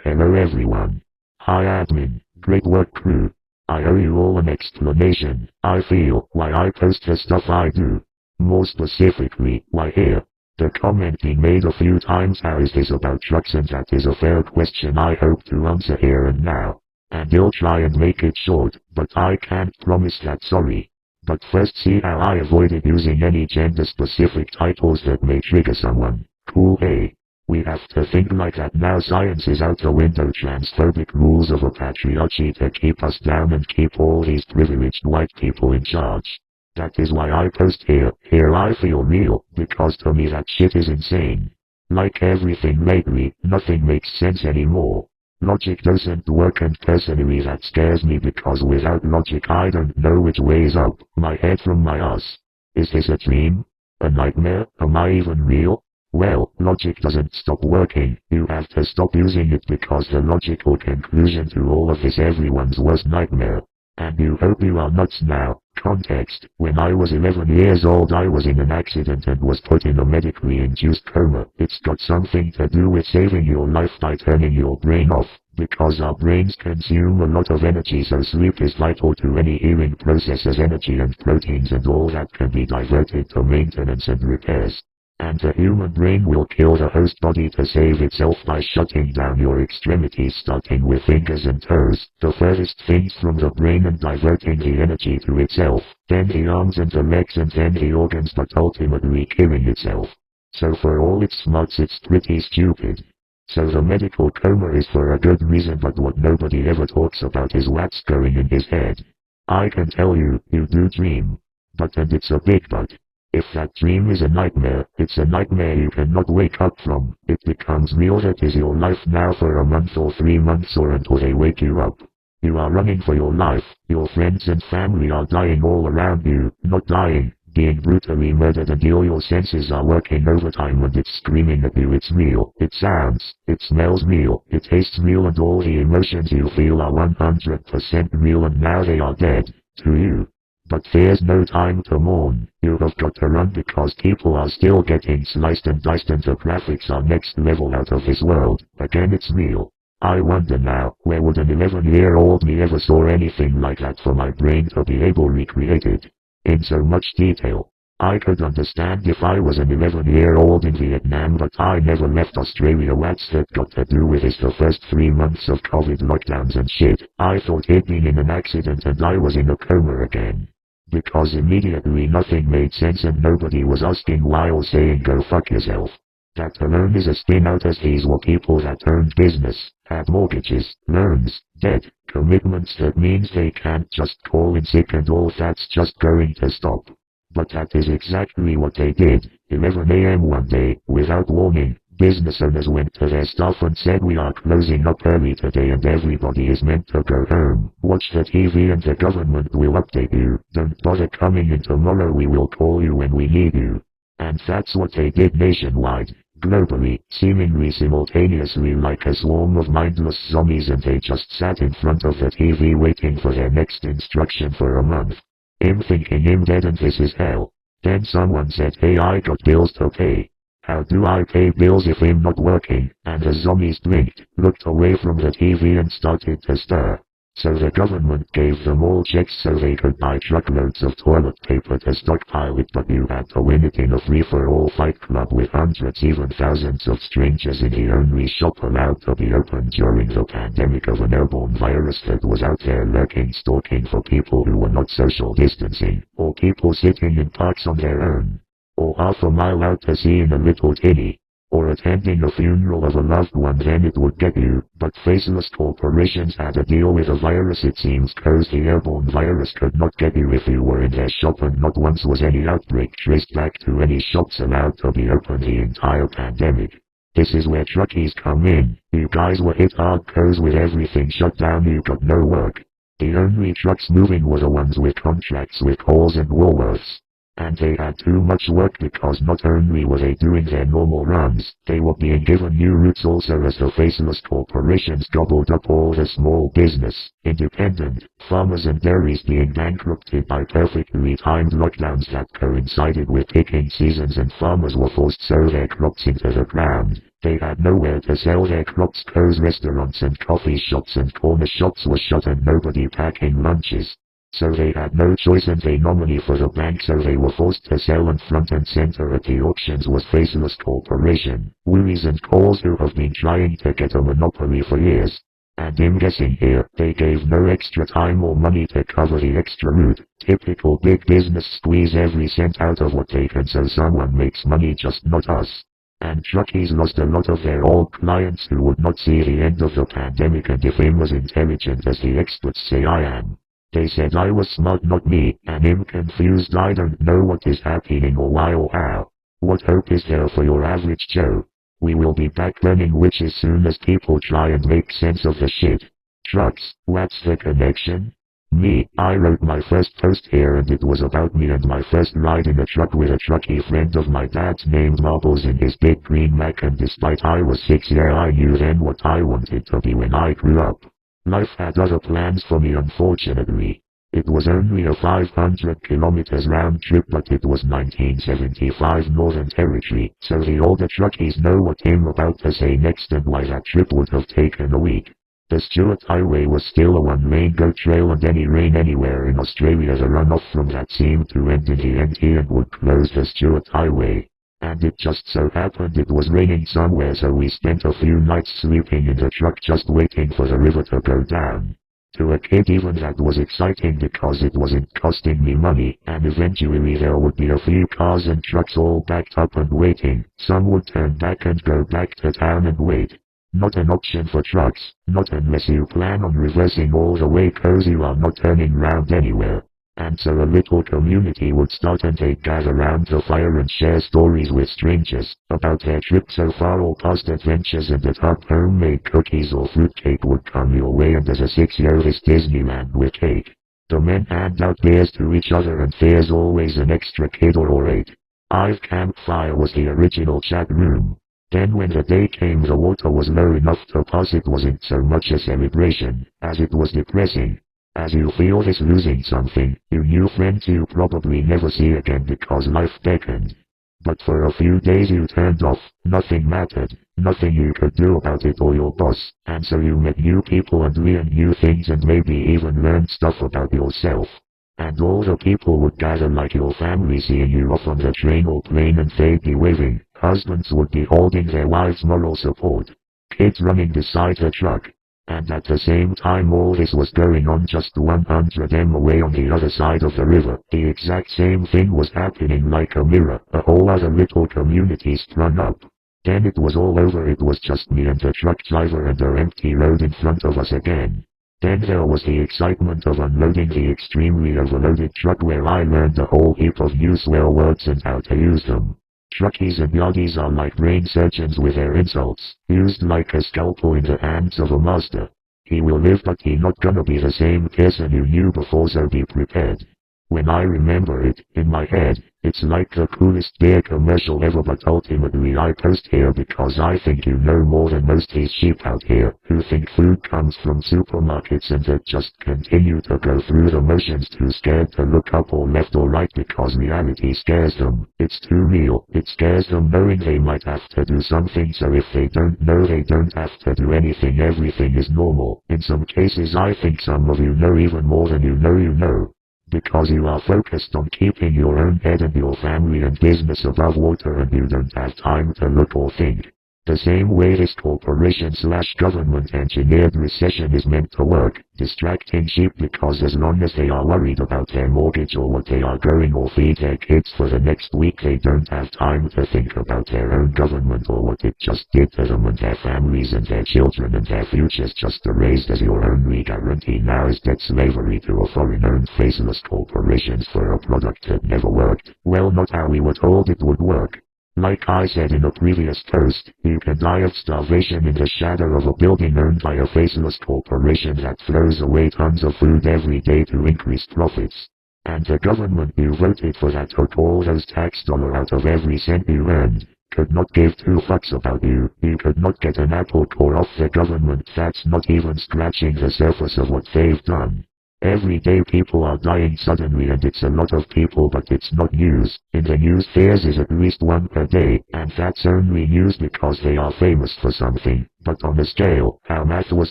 Hello everyone. Hi admin, great work crew. I owe you all an explanation, I feel, why I post the stuff I do. More specifically, why here. The comment being made a few times, how is this about trucks, and that is a fair question I hope to answer here and now. And I'll try and make it short, but I can't promise that, sorry. But first, see how I avoided using any gender-specific titles that may trigger someone. Cool, hey? We have to think like that now. Science is out the window. Transphobic rules of a patriarchy to keep us down and keep all these privileged white people in charge. That is why I post here. Here I feel real, because to me that shit is insane. Like everything lately, nothing makes sense anymore. Logic doesn't work, and personally that scares me, because without logic I don't know which way is up, my head from my ass. Is this a dream? A nightmare? Am I even real? Well, logic doesn't stop working. You have to stop using it, because the logical conclusion to all of this everyone's worst nightmare. And you hope you are nuts now. Context: when I was 11 years old I was in an accident and was put in a medically induced coma. It's got something to do with saving your life by turning your brain off, because our brains consume a lot of energy, so sleep is vital to any healing process, as energy and proteins and all that can be diverted to maintenance and repairs. And the human brain will kill the host body to save itself by shutting down your extremities, starting with fingers and toes, the furthest things from the brain, and diverting the energy to itself, then the arms and the legs, and then the organs, but ultimately killing itself. So for all its smarts it's pretty stupid. So the medical coma is for a good reason, but what nobody ever talks about is what's going in his head. I can tell you, you do dream. But, and it's a big but. If that dream is a nightmare, it's a nightmare you cannot wake up from. It becomes real. That is your life now for a month or 3 months, or until they wake you up. You are running for your life. Your friends and family are dying all around you. Not dying, being brutally murdered, and all your senses are working overtime, and it's screaming at you. It's real. It sounds, it smells real. It tastes real, and all the emotions you feel are 100% real, and now they are dead. To you. But there's no time to mourn. You have got to run, because people are still getting sliced and diced, and the graphics are next level, out of this world. Again, it's real. I wonder now, where would an 11-year-old me ever saw anything like that for my brain to be able recreated in so much detail? I could understand if I was an 11-year-old in Vietnam, but I never left Australia. What's that got to do with this? The first 3 months of COVID lockdowns and shit, I thought he'd been in an accident and I was in a coma again. Because immediately nothing made sense, and nobody was asking why or saying go fuck yourself. That alone is a spin out, as these were people that owned business, had mortgages, loans, debt, commitments. That means they can't just call in sick, and all that's just going to stop. But that is exactly what they did. 11 a.m. one day, without warning, business owners went to their staff and said, we are closing up early today and everybody is meant to go home. Watch the TV and the government will update you. Don't bother coming in tomorrow, we will call you when we need you. And that's what they did nationwide, globally, seemingly simultaneously, like a swarm of mindless zombies, and they just sat in front of the TV waiting for their next instruction for a month. I'm thinking I'm dead and this is hell. Then someone said, hey, I got bills to pay. How do I pay bills if I'm not working? And the zombies blinked, looked away from the TV and started to stir. So the government gave them all checks so they could buy truckloads of toilet paper to stockpile it, but you had to win it in a free-for-all fight club with hundreds, even thousands of strangers in the only shop allowed to be open during the pandemic of an airborne virus that was out there lurking, stalking for people who were not social distancing, or people sitting in parks on their own, or half a mile out to sea in a little tinny, or attending a funeral of a loved one. Then it would get you. But faceless corporations had a deal with a virus, it seems, cause the airborne virus could not get you if you were in their shop, and not once was any outbreak traced back to any shops allowed to be open the entire pandemic. This is where truckies come in. You guys were hit hard, cause with everything shut down you got no work. The only trucks moving were the ones with contracts with Coles and Woolworths. And they had too much work because not only were they doing their normal runs, they were being given new routes also as the faceless corporations gobbled up all the small business, independent, farmers and dairies being bankrupted by perfectly timed lockdowns that coincided with picking seasons, and farmers were forced to sow their crops into the ground. They had nowhere to sell their crops cause restaurants and coffee shops and corner shops were shut and nobody packing lunches. So they had no choice and they no money for the bank, so they were forced to sell, and front and center at the auctions was Faceless Corporation, Woolies and Coles, who have been trying to get a monopoly for years. And I'm guessing here, they gave no extra time or money to cover the extra route. Typical big business, squeeze every cent out of what they can so someone makes money, just not us. And truckies lost a lot of their old clients who would not see the end of the pandemic, and if I'm as intelligent as the experts say I am. They said I was smart, not me, and I'm confused. I don't know what is happening or why or how. What hope is there for your average Joe? We will be back learning which as soon as people try and make sense of the shit. Trucks, what's the connection? Me, I wrote my first post here and it was about me and my first ride in a truck with a truckie friend of my dad's named Marbles in his big green Mac, and despite I was 6, yeah, I knew then what I wanted to be when I grew up. Life had other plans for me, unfortunately. It was only a 500 kilometers round trip, but it was 1975 Northern Territory, so the older truckies know what I'm about to say next and why that trip would have taken a week. The Stuart Highway was still a one-lane go trail, and any rain anywhere in Australia, the runoff from that seemed to end in the NT and would close the Stuart Highway. And it just so happened it was raining somewhere, so we spent a few nights sleeping in the truck just waiting for the river to go down. To a kid even that was exciting because it wasn't costing me money, and eventually there would be a few cars and trucks all backed up and waiting. Some would turn back and go back to town and wait. Not an option for trucks, not unless you plan on reversing all the way, cause you are not turning round anywhere. And so a little community would start and they'd gather round the fire and share stories with strangers about their trip so far or past adventures, and at home homemade cookies or fruitcake would come your way, and as a 6-year this Disneyland with cake. The men hand out beers to each other and there's always an extra kid or 8. I've campfire was the original chat room. Then when the day came the water was low enough to pass. It wasn't so much a celebration as it was depressing. As you feel this losing something, your new friends you probably never see again because life beckoned. But for a few days you turned off, nothing mattered, nothing you could do about it or your boss, and so you met new people and learned new things and maybe even learned stuff about yourself. And all the people would gather like your family seeing you off on the train or plane, and they'd be waving, husbands would be holding their wives' moral support, kids running beside the truck. And at the same time all this was going on just 100 m away on the other side of the river, the exact same thing was happening like a mirror. A whole other little community sprung up. Then it was all over. It was just me and the truck driver and the empty road in front of us again. Then there was the excitement of unloading the extremely overloaded truck, where I learned a whole heap of new swear words and how to use them. Truckies and yardies are like brain surgeons with their insults, used like a scalpel in the hands of a master. He will live, but he not gonna be the same person you knew before, so be prepared. When I remember it, in my head, it's like the coolest beer commercial ever, but ultimately I post here because I think you know more than most these sheep out here, who think food comes from supermarkets and that just continue to go through the motions, too scared to look up or left or right because reality scares them. It's too real. It scares them knowing they might have to do something, so if they don't know they don't have to do anything, everything is normal. In some cases I think some of you know even more than you know. Because you are focused on keeping your own head and your family and business above water, and you don't have time to look or think. The same way this corporation/government engineered recession is meant to work, distracting sheep, because as long as they are worried about their mortgage or what they are going or feed their kids for the next week, they don't have time to think about their own government or what it just did to them and their families and their children and their futures. Just erased as your only guarantee now is debt slavery to a foreign-owned faceless corporations for a product that never worked. Well, not how we were told it would work. Like I said in a previous post, you can die of starvation in the shadow of a building owned by a faceless corporation that throws away tons of food every day to increase profits. And the government who voted for that took all those tax dollar out of every cent you earned. Could not give two fucks about you. You could not get an apple core off the government. That's not even scratching the surface of what they've done. Every day people are dying suddenly, and it's a lot of people, but it's not news. In the news there is at least one per day, and that's only news because they are famous for something. But on a scale, how math was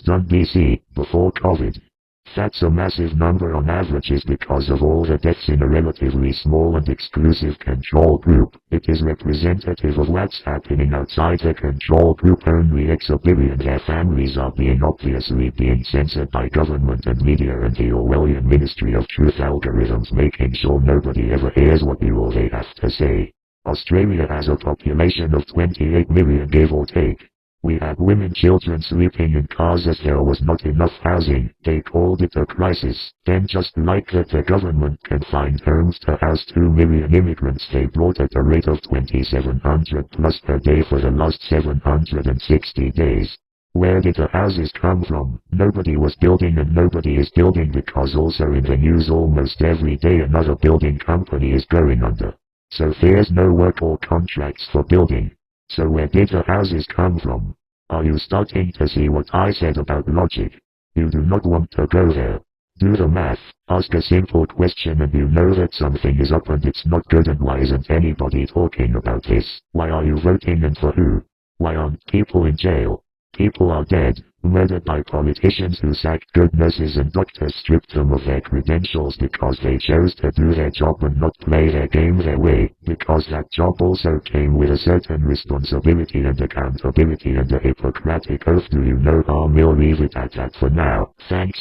done BC, before COVID. That's a massive number on average is because of all the deaths in a relatively small and exclusive control group. It is representative of what's happening outside the control group. Only X a billion their families are obviously being censored by government and media and the Orwellian Ministry of Truth algorithms, making sure nobody ever hears what you or they have to say. Australia has a population of 28 million give or take. We had women, children sleeping in cars as there was not enough housing. They called it a crisis. Then just like that the government can find homes to house 2 million immigrants they brought at a rate of 2,700 plus per day for the last 760 days. Where did the houses come from? Nobody was building, and nobody is building because also in the news almost every day another building company is going under. So there's no work or contracts for building. So where did the houses come from? Are you starting to see what I said about logic? You do not want to go there. Do the math, ask a simple question, and you know that something is up and it's not good. And why isn't anybody talking about this? Why are you voting, and for who? Why aren't people in jail? People are dead, murdered by politicians who sacked good nurses and doctors, stripped them of their credentials because they chose to do their job and not play their game their way, because that job also came with a certain responsibility and accountability and a Hippocratic oath. Do you know harm? We'll leave it at that for now. Thanks.